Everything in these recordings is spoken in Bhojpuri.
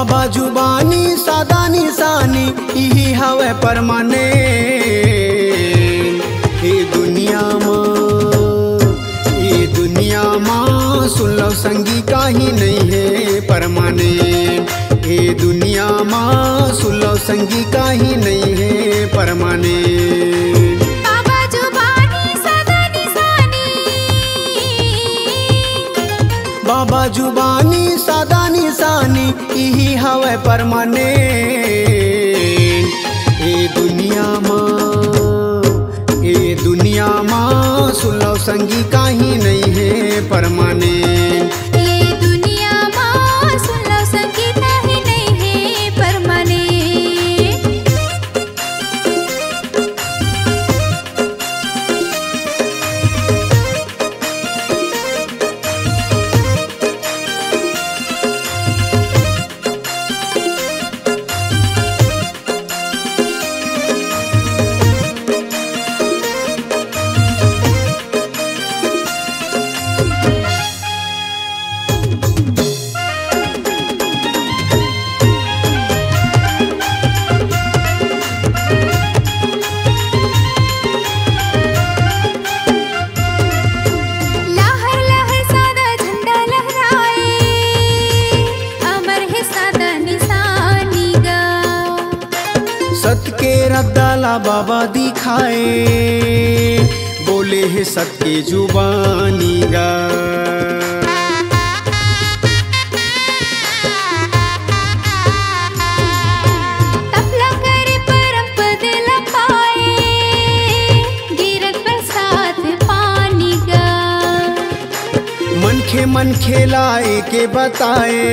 बाबा जुबानी सादा निशानी यही हवे परमाने ये दुनिया माँ सुन लो संगी काही नहीं है परमाने ये दुनिया माँ सुन लो संगी काही नहीं है परमाने बाबा जुबानी सादा निशानी यही हवे परमाने ये दुनिया माँ सुन लो संगी काही नहीं है परमाने ये दुनिया माँ सुन लो संगी काही नहीं है परमाने। सत के रद्दाला बाबा दिखाए बोले है सत के जुबानी गा तपला करे परम पद लपाए गिरत बरसात पानी गा मन खेलाए के बताए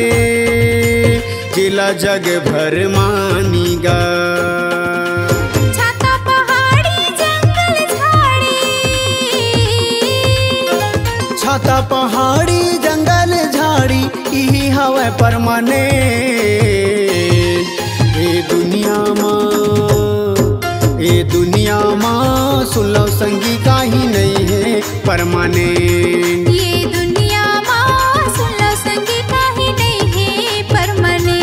जिला जग भर मानी गा छाता पहाड़ी जंगल झाड़ी छाता पहाड़ी जंगल झाड़ी यही हवे परमाने ये दुनिया माँ सुन लो संगी काही नहीं है परमाने ये दुनिया माँ सुन लो संगी काही नहीं है परमाने।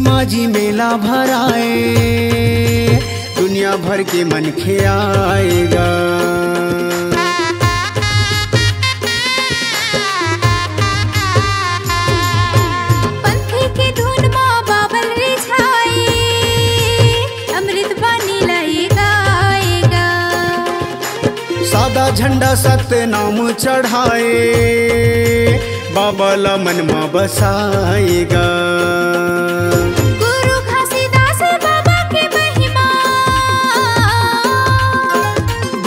माजी मेला भराए दुनिया भर के मन खे आएगा पंथी के धुन माँ बाबल रिझाए अमृत बानी लाएगा आएगा सादा झंडा सत्य नाम चढ़ाए बाबा ला मन में बसाएगा गुरु घासीदास बाबा के महिमा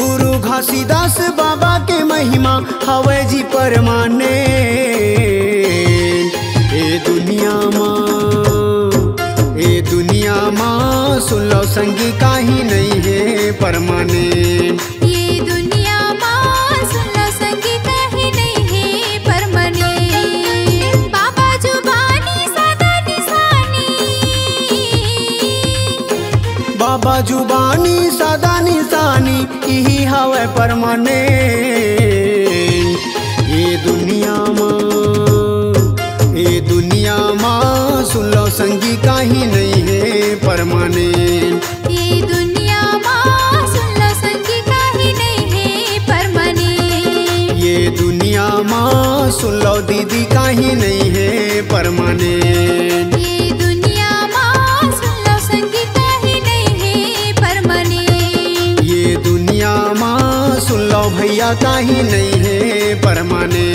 गुरु घासीदास बाबा के महिमा हवे जी परमाने ए दुनिया माँ सुन लो संगी काही नहीं है परमाने ये दुनिया माँ सुन लो संगी काही नहीं है परमाने। बाबा जुबानी सादा निशानी बाबा जुबानी सादा निशानी यही हवे परमाने ये दुनिया माँ सुन लो संगी काही नहीं है परमाने ये दुनिया माँ सुन लो संगी काही नहीं है परमाने। ये दुनिया माँ सुन लो दीदी काही नहीं है परमाने ये दुनिया माँ सुन लो संगी काही नहीं है परमाने। ये दुनिया माँ सुन लो भैया काही नहीं है परमाने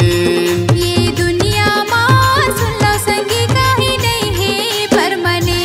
ये दुनिया माँ सुन लो संगी काहे नहीं है परमाने।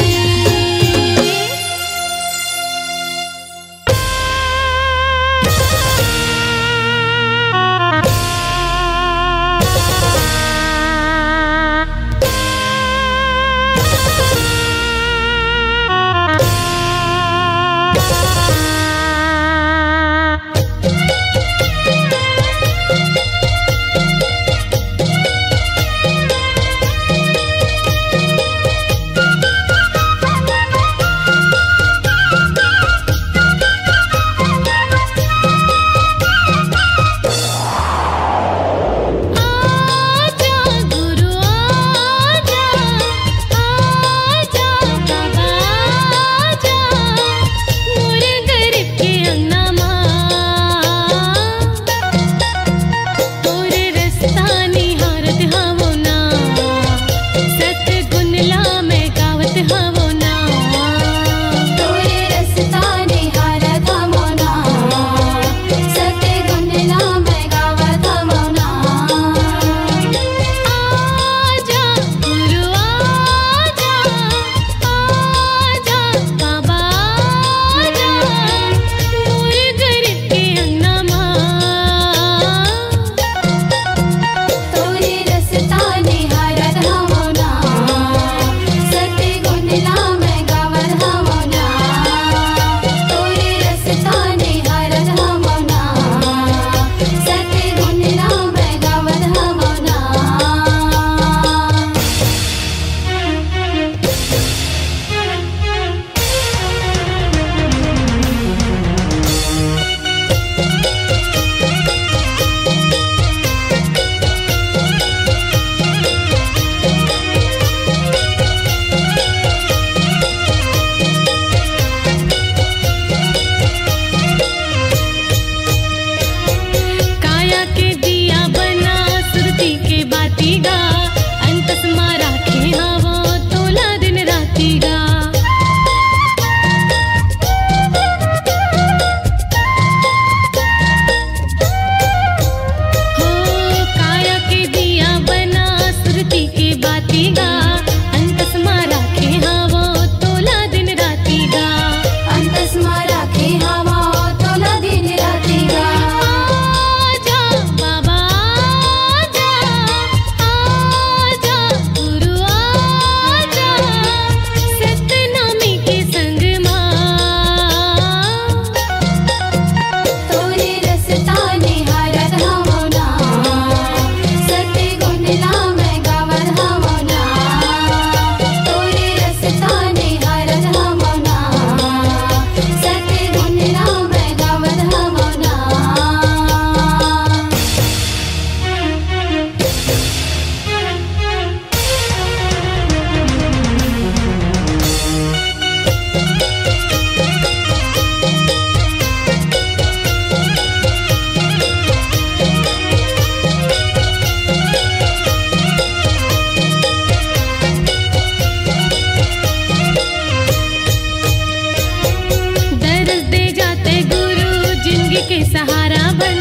के सहारा बन,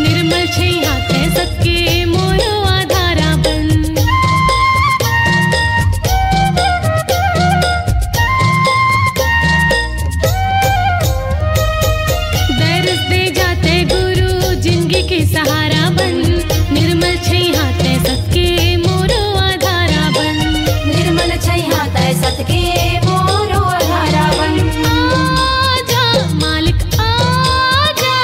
निर्मल छैया थे सबके मोरो आधारा बन। दरस दे जाते गुरु जिंदगी के सहारा बन, निर्मल छैया थे सबके मोरो आधारा बन। निर्मल छैया थे सबके मोरो आधारा बन। आजा मालिक आजा,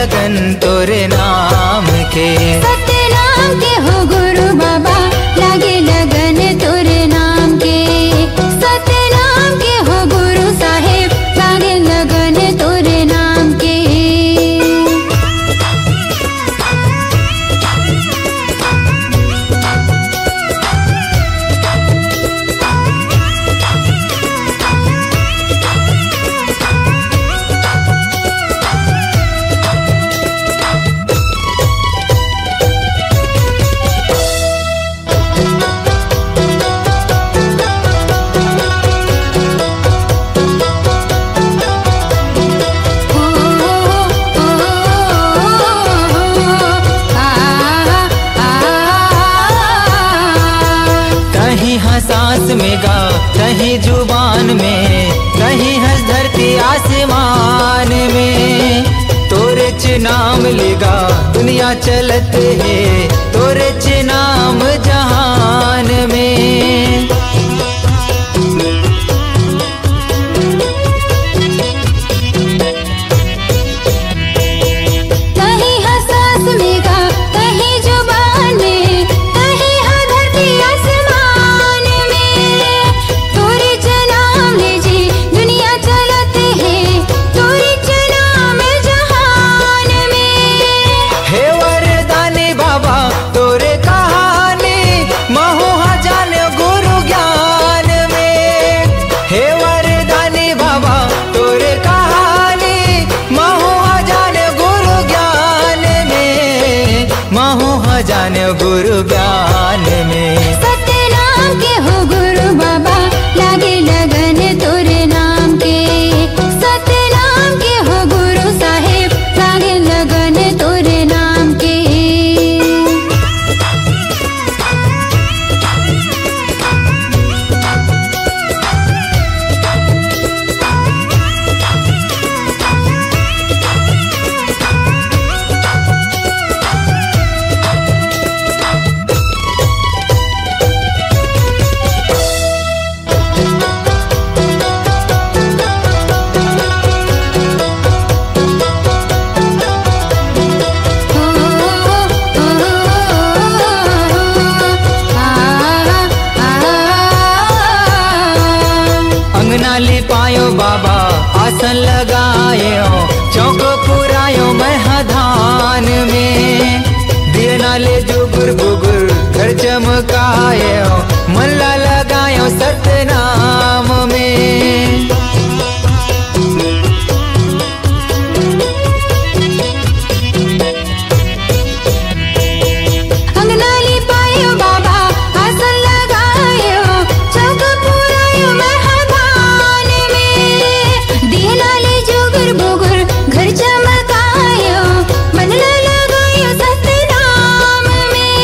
लगन तोरे नाम के। सतनाम के हो गुरु बाबा लागे लगन तोरे नाम के। सतनाम के हो गुरु साहेब लागे लगन तोरे नाम के। सांस में गा कहीं जुबान में, कहीं हंस धरती आसमान में। तोरे च नाम लेगा दुनिया चलत है, तोरे च नाम जहान में। कहीं हंस सांस में गा कहीं जुबान में, कहीं हंस धरती आसमान में। तोरे च नाम ले जी दुनिया चलत है, तोरे च नाम जहान में। हे वरदानी बाबा तोरे कहानी महुआ जाने गुरु ज्ञान में। हे वरदानी बाबा तोरे कहानी महुआ जाने गुरु ज्ञान में, महुआ जाने गुरु ज्ञान में। सतनाम के हो गुरु बाबा लागे लगन तोरे नाम के। सतनाम के हो गुरु साहेब लागे लगन तोरे नाम के। अंगना लिपायो बाबा आसन लगायो, चौक पुरायो महधान में। दिए नाले जुगुर बुगुर घर चमकायो, मल्ला लगायो सतनाम में। अंगना लिपायो बाबा आसन लगायो, चौक पुरायो महधान में। दिए नाले जुगुर बुगुर घर चमकायो, मनला लगायो सतनाम में।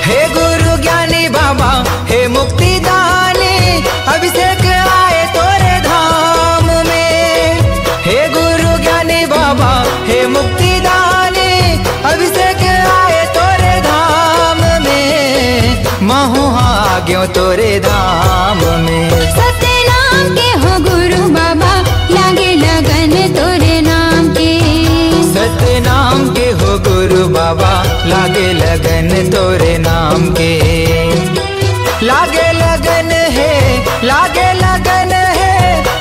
हे गुरु ज्ञानी बाबा हे मुक्ति दानी, अभिषेक आए तोरे धाम में। हे गुरु ज्ञानी बाबा हे मुक्ति दानी, अभिषेक आए तोरे धाम में, महुआ आ गयो तोरे धाम में। सतनाम के हो गुरु बाबा लागे लगन तोरे नाम के। सतनाम के हो गुरु बाबा लागे लगन तोरे नाम के। लागे लगन है, लागे लगन है,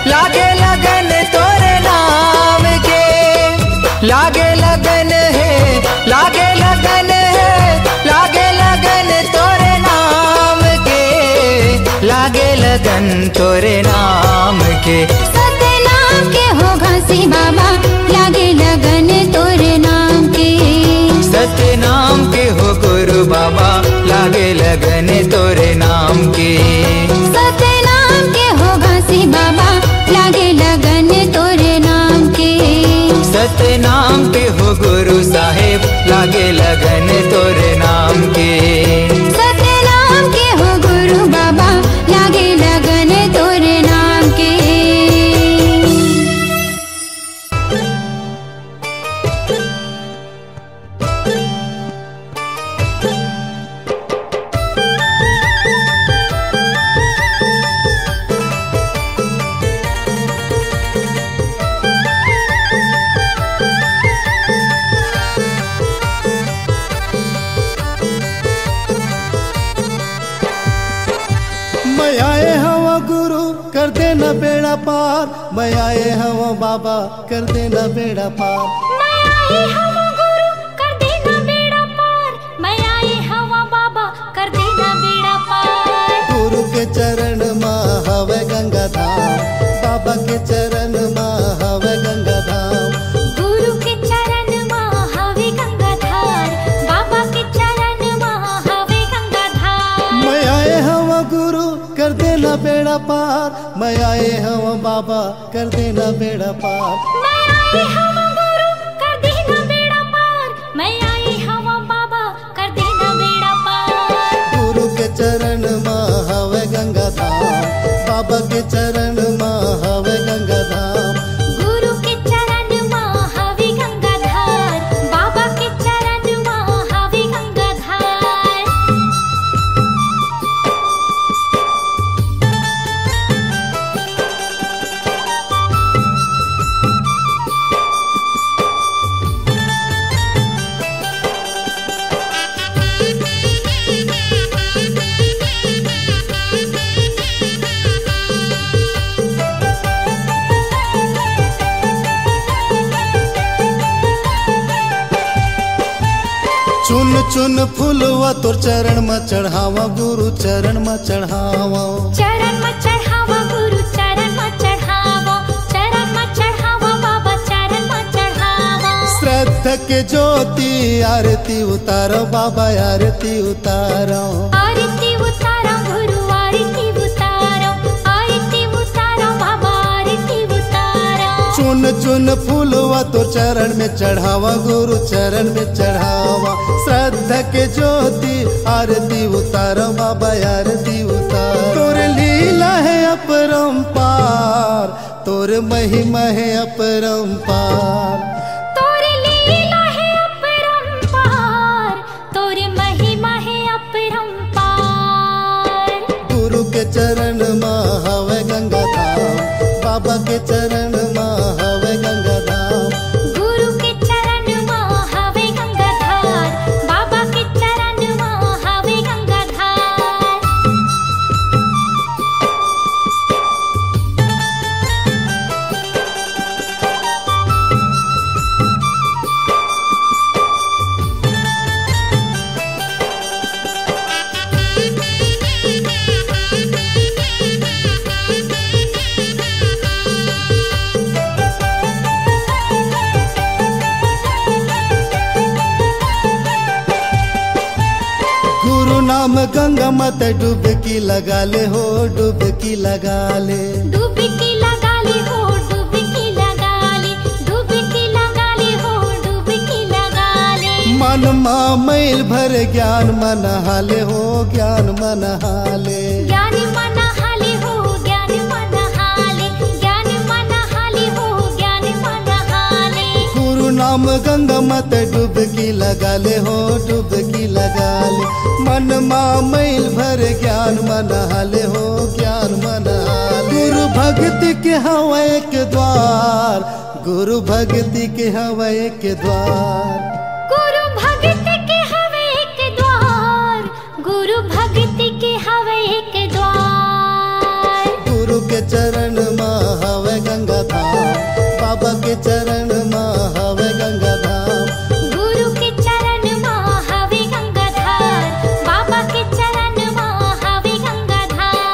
लागे लगन तोरे नाम के। लागे लगन है, लागे लगन है, लागे लगन तोरे नाम के। लागे लगन तोरे नाम के। सतनाम के हो घासी बाबा लागे लगन तोरे नाम के। सतनाम के हो गुरु बाबा लागे लगन तोरे नाम के। सतनाम के हो घासी बाबा लागे लगन तोरे नाम के। सतनाम के हो गुरु साहेब लागे लगन तोरे नाम के। सतनाम के हो गुरु बाबा लागे लगन तोरे नाम के। बेड़ा पार, मैं आए हूँ बाबा कर देना बेड़ा पार। मैं आई हवा गुरु कर देना बेड़ा पार, मैं आई हवा बाबा कर देना बेड़ा पार। गुरु के चरण माँ हवे गंगा धाम, बाबा के चरण माँ हवे गंगा धाम। गुरु के चरण माँ हवे गंगा धार, बाबा के चरण माँ हवे गंगा धार। मैं आए हवा गुरु कर देना बेड़ा पार, मैं आए हवा बाबा कर देना बेड़ा पार। मैं आई हवा गुरु कर देना बेड़ा पार, मैं आई हवा बाबा कर देना बेड़ा पार। गुरु के चरण माँ हवे गंगा धाम, बाबा के चरण माँ हवे गंगा धाम। गुरु के चरण माँ हवे गंगा धार, बाबा के चरण माँ हवे गंगा धार। चुन चुन फूलवा तोर चरण में चढ़ावा, गुरु चरण में चढ़ावा। चरण में चढ़ावा गुरु चरण में चढ़ावा, चरण में चढ़ावा बाबा चरण में चढ़ावा। श्रद्धा के ज्योति आरती उतारो बाबा आरती उतारो। आरती उतारो गुरु आरती उतारो, आरती उतारो बाबा आरती उतारो। चुन चुन फूलवा तो चरण में चढ़ावा, गुरु चरण में चढ़ावा। श्रद्धा के ज्योति आरती उतारो बाबा आरती उतारो। तोर लीला है अपरंपार, तोर महिमा है अपरंपार। तोर लीला है अपरंपार, तोर महिमा है अपरंपार। गुरु के चरण माँ हवे गंगा धाम, बाबा के चरण माँ हवे गंगा धाम। गुरु के चरण माँ हवे गंगा धार, बाबा के चरण माँ हवे गंगा धार। गुरु नाम गंगा मत डुबकी लगा ले हो, डुबकी लगा ले। डुबकी लगा ले हो, डुबकी लगा ले, डुबकी लगा ले हो, डुबकी लगा ले। मन माँ मैल भर ज्ञान मन हाले हो, ज्ञान मन हाले। ज्ञान मन हाले हो, ज्ञान मन हाले, ज्ञान मन हाले हो, ज्ञान मन हाले। गुरु नाम गंगा मत डुबकी लगा ले हो, डुबकी लगा ले। मन माँ मैल भर ज्ञान मन हाले हो, ज्ञान मन हाले। गुरु भक्ति के हवा एक द्वार, गुरु भक्ति के हवा एक द्वार। गुरु भक्ति के हवे एक द्वार, गुरु भक्ति के हवे एक द्वार। गुरु के चरण माँ हवे गंगा धाम, बाबा के चरण माँ हवे गंगा धाम। गुरु के चरण माँ हवे गंगा धार, बाबा के चरण माँ हवे गंगा धार।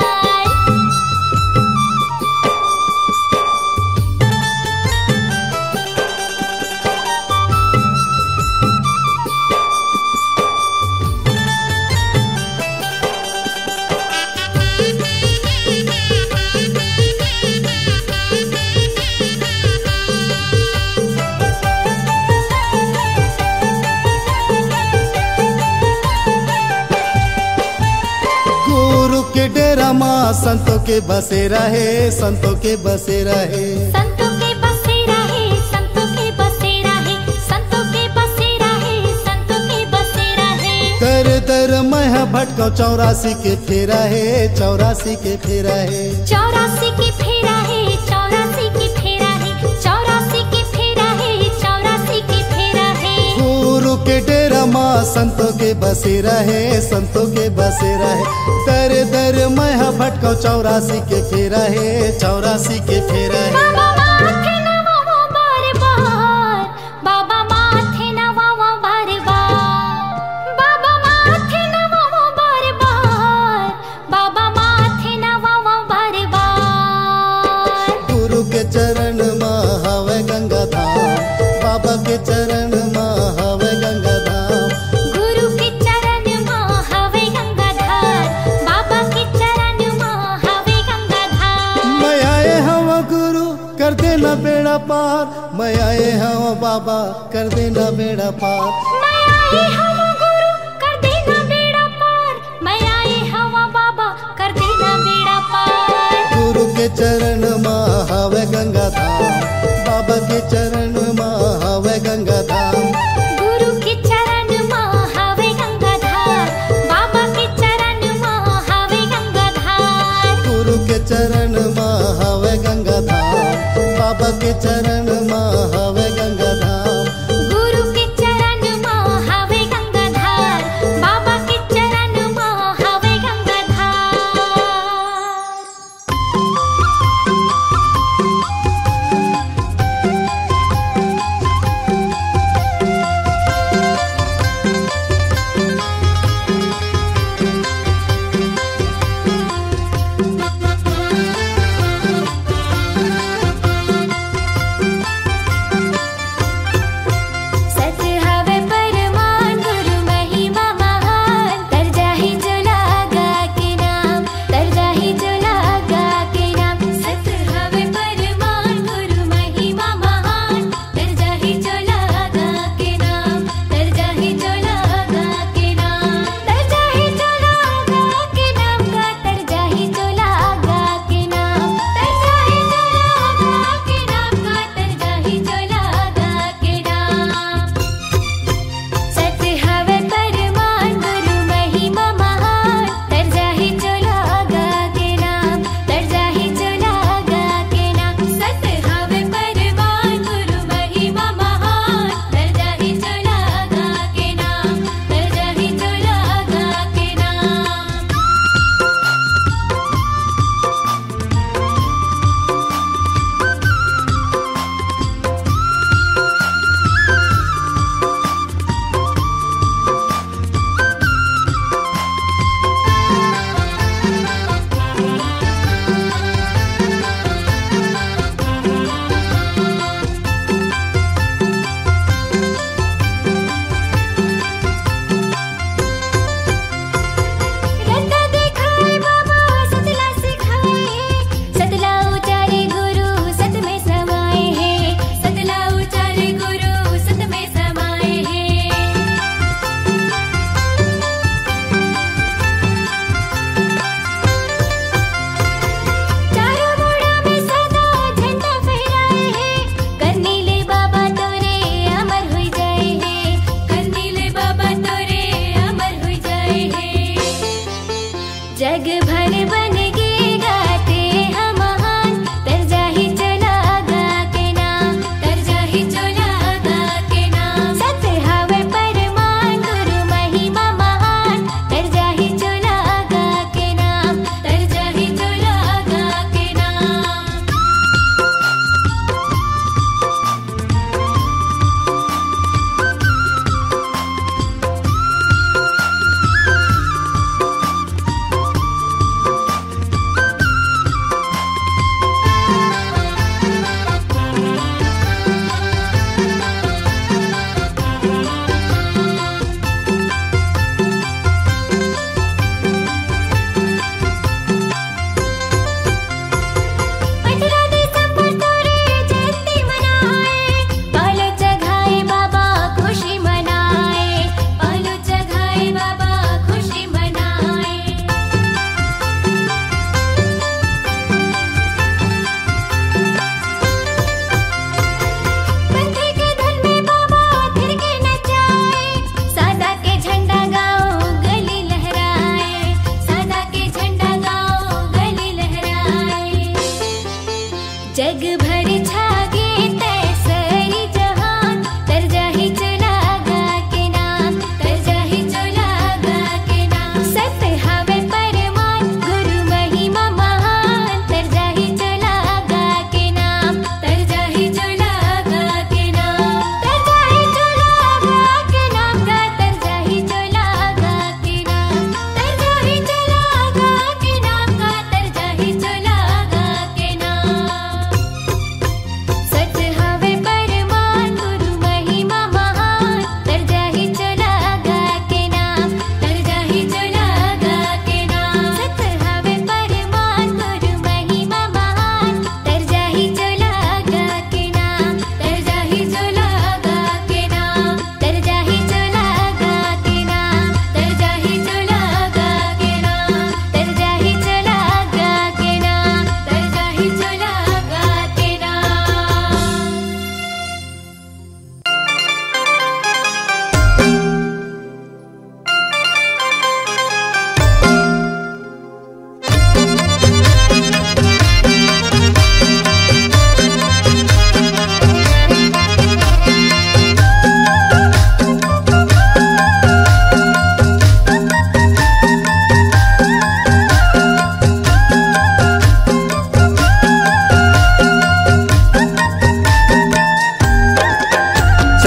के डेरा माँ संतों के बसेरा है, संतों के बसेरा है। संतों के बसेरा है, संतों के बसेरा है, संतों के बसेरा है, संतों के बसेरा है। दर दर मैं भटको 84 के फेरा है, 84 के फेरा है। 84 के फेरा है, 84 के फेरा है, 84 के फेरा है, 84 के फेरा है। गुरु के डेरा माँ संतों के बसेरा है, संतों के बसेरा है। दर दर मैं भटकाऊ 84 के फेरा है, 84 के फेरा है। बाबा माथे नवावा बार बार, बाबा माथे नवावा बार बार, बाबा माथे नवावा बार बार, बाबा माथे नवावा बार बार। गुरु के चरण में हवे गंगा धाम, बाबा के चरण में हवे गंगा धाम। गुरु के चरण में हवे गंगाधार, बाबा के चरण में हवे गंगाधार। मैं आए हवा गुरु कर देना बेड़ा पार, मैं आए हवा बाबा कर देना बेड़ा पार। मैं आए हवा गुरु कर देना बेड़ा पार, मैं आए हवा बाबा कर देना बेड़ा पार। गुरु के चरण में हवे गंगा धाम, बाबा के चरण में हवे गंगा धाम। गुरु के चरण में हवे गंगाधार, बाबा के चरण में हवे गंगाधार। गुरु के चरण में हवे गंगा धाम, बाबा के चरण में हवे गंगा धाम। गुरु के चरण में हवे गंगाधार, बाबा के चरण में हवे गंगाधार।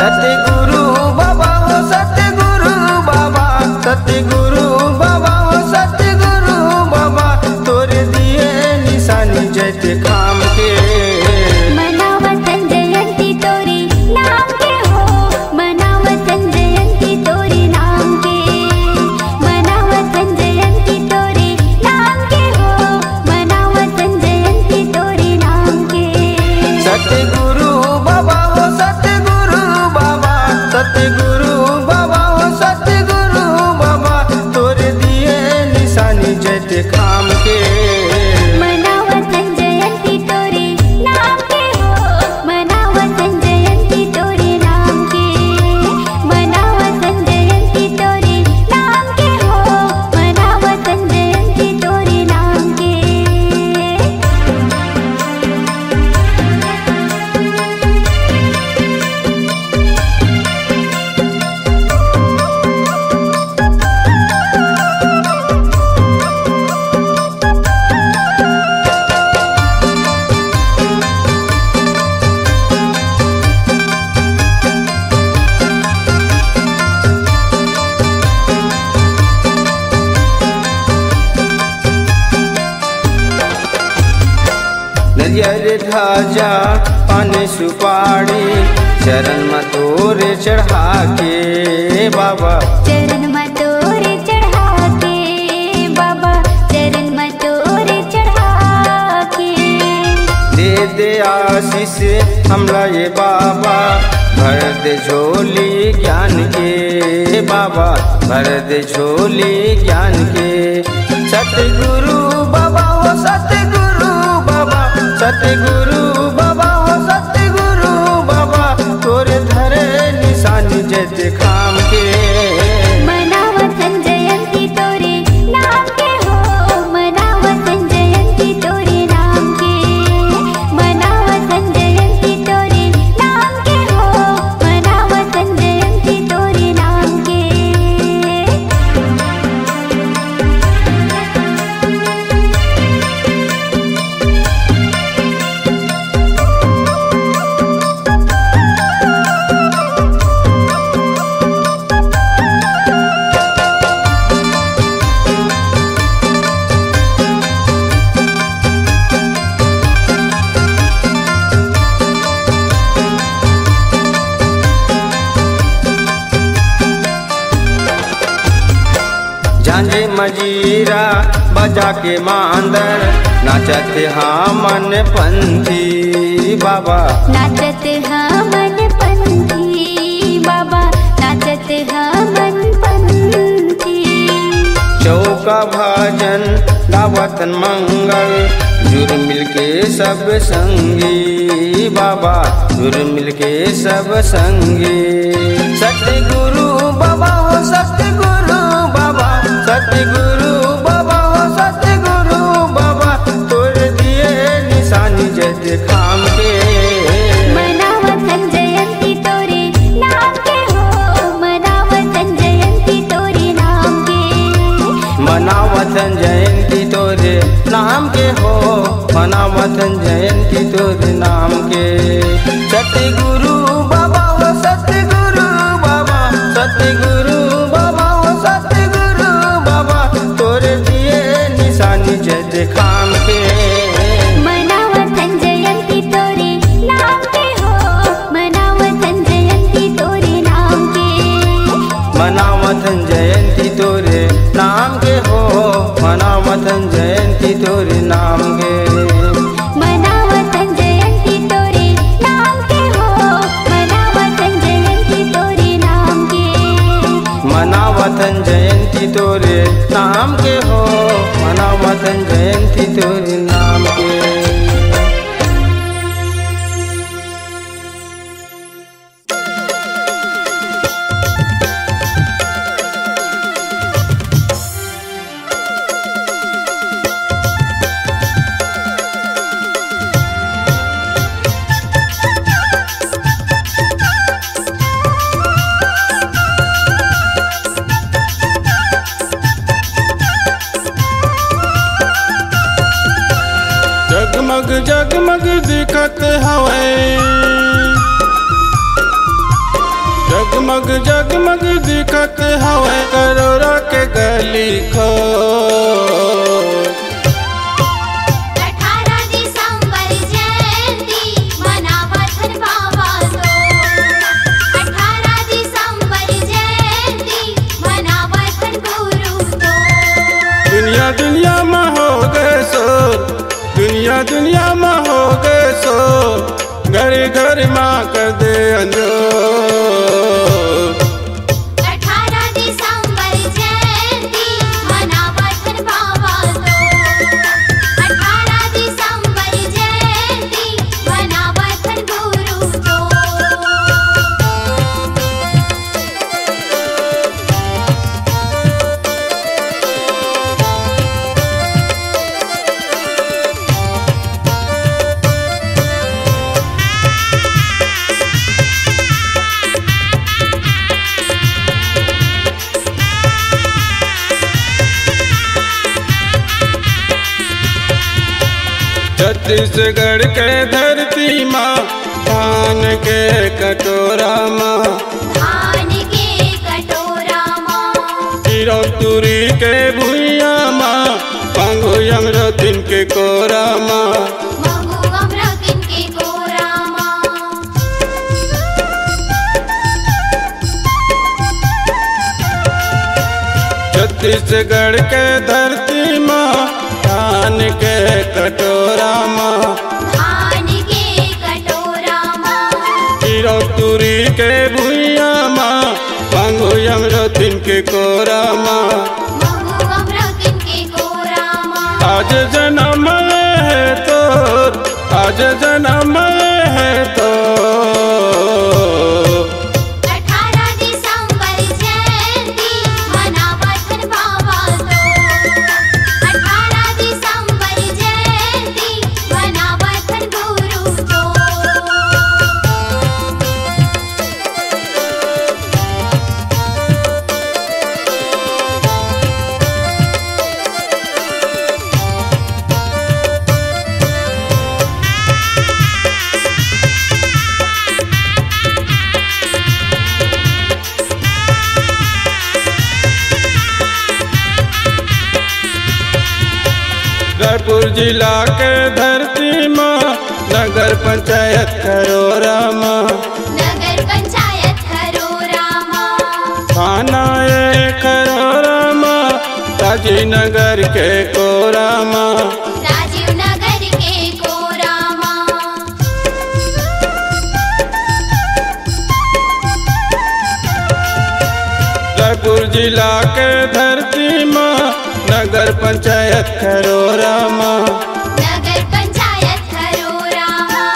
सतगुरु बाबा हो सतगुरु बाबा, सतगुरु बाबा हो सतगुरु बाबा, तोरे दिए निशानी जैते खाम के। मनावतन जयंती तोरी नाम के हो, मनावतन जयंती तोरी नाम के, मनावतन जयंती तोरी नाम के हो, मनावतन जयंती तोरी नाम के। सतगुरु बाबा हो सतगुरु बाबा, सतगुरु बाबा हो सतगुरु बाबा, तोरे दिए निशानी जैते खाम के। मनावतन जयंती तोरी नाम के हो, मनावतन जयंती तोरी नाम के, मनावतन जयंती तोरी नाम के हो, मनावतन जयंती तोरी नाम के। नरियर ध्वजा पान सुपारी चरण में तोरे चढ़ा के बाबा, चरण में तोरे चढ़ा के बाबा, चरण में तोरे चढ़ा के। दे दे आशीष हमला ये बाबा, भर दे झोली ज्ञान के बाबा, भर दे झोली ज्ञान के। सतगुरु बाबा हो सतगुरु बाबा, सतगुरु बाबा हो सतगुरु बाबा, तोरे धरे निशानी जैते खाम के। मनावतन जयंती तोरे नाम के हो, मनावतन जयंती तोरे नाम के, मनावतन जयंती तोरे नाम के हो, मनावतन जयंती तोरे नाम के। झांझे मजीरा बजा के मांदर, नाचत हाँ मन पंथी बाबा, नाचत हाँ मन पंथी बाबा, नाचत हाँ मन पंथी। चौका भजन दावतन मंगल, जुर मिल के सब संगी बाबा, जुर मिल के सब संगी। सतगुरु बाबा हो सतगुरु बाबा, सतगुरु बाबा हो सतगुरु बाबा, तोरे दिए निशानी जैते खाम के। मनावतन जयंती तोरे नाम के हो, मनावतन जयंती तोरे नाम के, मनावतन जयंती तोरे नाम के हो, मनावतन जयंती तोरे नाम के। सतगुरु बाबा हो सतगुरु बाबा, सतगुरु बाबा हो सतगुरु बाबा, तोरे दिए निशानी जैते खाम के। मनावतन जयंती तोरे नाम के हो, मनावतन जयंती तोरे नाम के, मनावतन जयंती तोरे नाम के हो, मनावतन जयंती तोरे नाम के। मनावतन जयंती तोरे नाम के हो, मनावतन जयंती तोरे नाम के, मनावतन जयंती तोरे नाम के हो, मनावतन जयंती तोरे नाम के। जगमग जगमग दिखत हवे जगमग दिखत हवे करोरा के गली खो। 18 दिसंबर जयंती मनावथन बाबा तो। 18 दिसंबर जयंती मनावथन गुरु तो। दुनिया दुनिया में हो गए शोर, दुनिया दुनिया में हो गए शोर, घर घर माँ कर दे अंजोर। 18 दिसंबर जयंती मनावथन बाबा तो। 18 दिसंबर जयंती मनावथन गुरु तो। छत्तीसगढ़ के धरती माँ धान के कटोरा माँ, धान के कटोरा माँ। तुरी के भुइया माँ, पांगो यमरतिन के कोरा माँ। महू अमरतिन के कोरा माँ। छत्तीसगढ़ के धरती माँ धान के कटोरा माँ, धान के कटोरा माँ। तुरी के भुइया माँ, पांगो यमरतिन के कोरा माँ। महू अमरतिन के कोरा माँ। आज जन्म है तो, आज जन्म है तो। 18 दिसंबर जयंती मनावथन बाबा तो। 18 दिसंबर जयंती मनावथन गुरु तो। रायपुर जिला के धरती माँ नगर पंचायत खरोरा माँ, नगर पंचायत खरोरा माँ। थाना ये खरोरा माँ, राजीनगर के कोरा माँ। राजीव नगर के कोरा माँ। रायपुर जिला के धरती माँ नगर पंचायत खरोरा माँ, नगर पंचायत खरोरा माँ।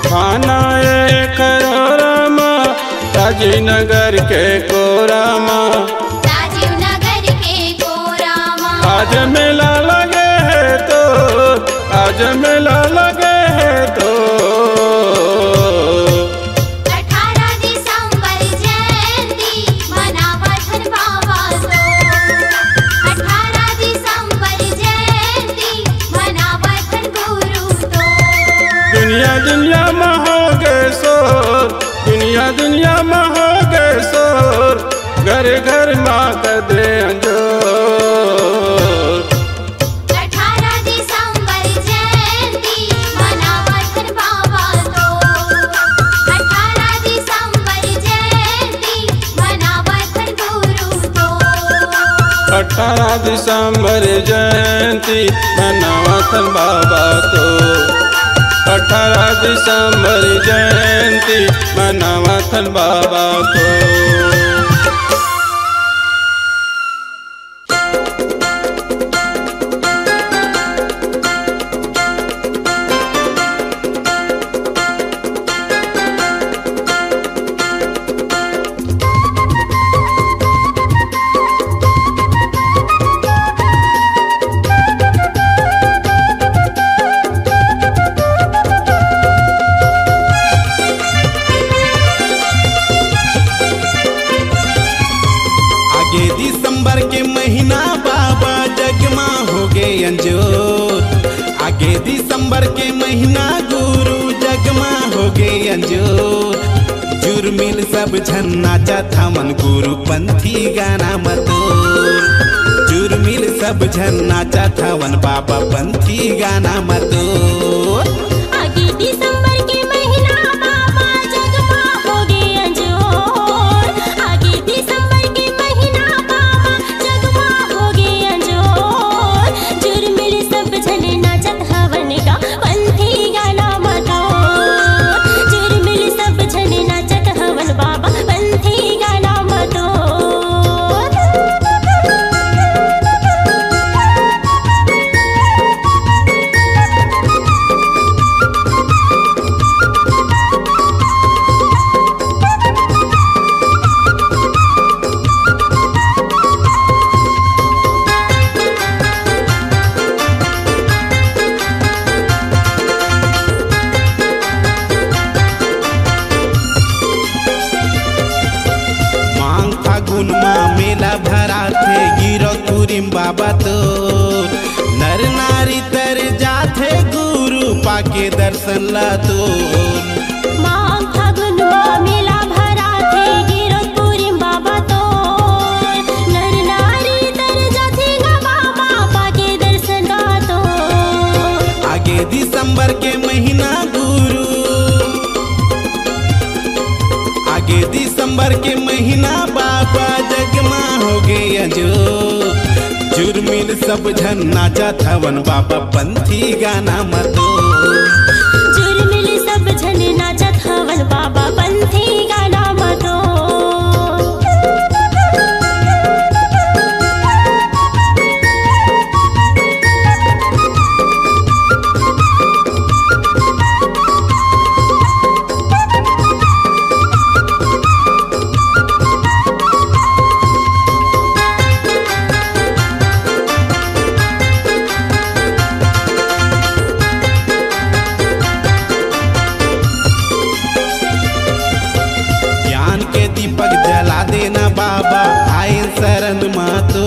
थाना ये खरोरा माँ, राजीनगर के कोरा माँ। राजीव नगर के कोरा माँ। आज मेला लगे है तो, आज मेला लगे है तो। 18 दिसंबर जयंती मनावथन बाबा तो। 18 दिसंबर जयंती मनावथन गुरु तो। दुनिया दुनिया में हो गए शोर, दुनिया दुनिया में हो गए शोर, घर घर माँ कर दे अंजोर। 18 दिसंबर जयंती मनावथन बाबा तो। 18 दिसंबर जयंती मनावथन गुरु तो। 18 दिसंबर जयंती मनावथन बाबा तो। 18 दिसंबर जयंती मनावथन बाबा तो। दिसंबर के महीना गुरु जगमा हो गए अंजोर, जुर्म जुर्मिल सब झन नाचत हमन गुरु पंथी गाना मतोर। जुर्मिल सब झन नाचत हवन बाबा पंथी गाना मतोर। आगे दिसंबर के महीना बाबा जगमा हो गए अंजोर। आगे दिसंबर के महीना बाबा जगमा हो गए अंजोर। जुर्मिल सब झन नाचत हवन गा पंथी गाना मतोर। जुर्मिल सब झन नाचत हवन बाबा पंथी गाना मतोर। मांग फागुन माँ मेला भरा थे गिरो तुरिम बाबा तो। नर नारी तर जाथे गुरु पाके दर्शन ला तो। माघ फागुन माँ मेला भरा थे गिरतपुरी बाबा तो। नर नारी तर जाथे गा बाबा पाके दर्शन दा तो। आगे दिसंबर के महीना गुरु, आगे दिसंबर के महीना बाबा जगमा हो गए जो। जुर्मिल सब झन नाचत हवन बाबा पंथी गाना मतो। जुर्मिल सब झन नाचत हवन बाबा पंथी गाना मतो। ज्ञान के दीपक जला देना बाबा आए शरण मातो।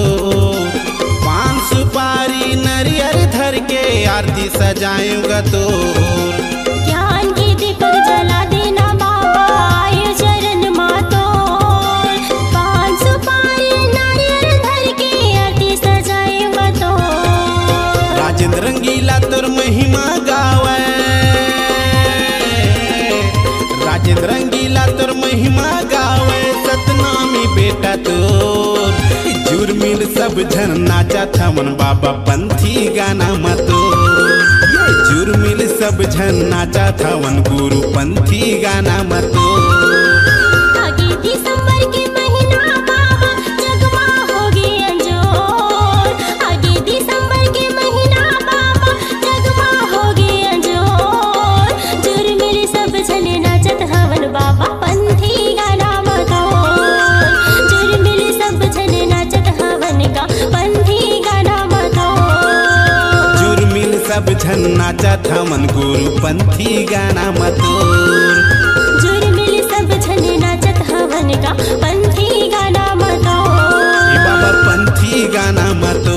पान सुपारी नरियर धर के आरती सजाएगा तो। ज्ञान के दीपक जला देना बाबा आयु चरण मातो। पान सुपारी नारियल धर के आरती सजाएगा तो। राजेंद्र रंगीला तोर महिमा गावे। राजेंद्र रंगीला तोर महिमा गावे सतनामी बेटा तोर। जुर्मिल सब झन नाचत हमन बाबा पंथी गाना मतोर। जुर्मिल सब झन नाचत हवन गुरु पंथी गाना मतोर। आगे दिसंबर के महीना बाबा जगमा हो गए अंजोर। आगे दिसंबर के महीना बाबा जगमा हो गए अंजोर। जुर्मिल सब झन नाचत हवन बाबा पंथी गाना मतोर। जुर्मिल सब झन नाचत हवन गा पंथी गाना मतोर। जुर्मिल सब झन नाचत हमन गुरु पंथी गाना मतोर। जुर्मिल सब झन नाचत हवन गा पंथी गाना मतोर। बाबा पंथी गाना मतो।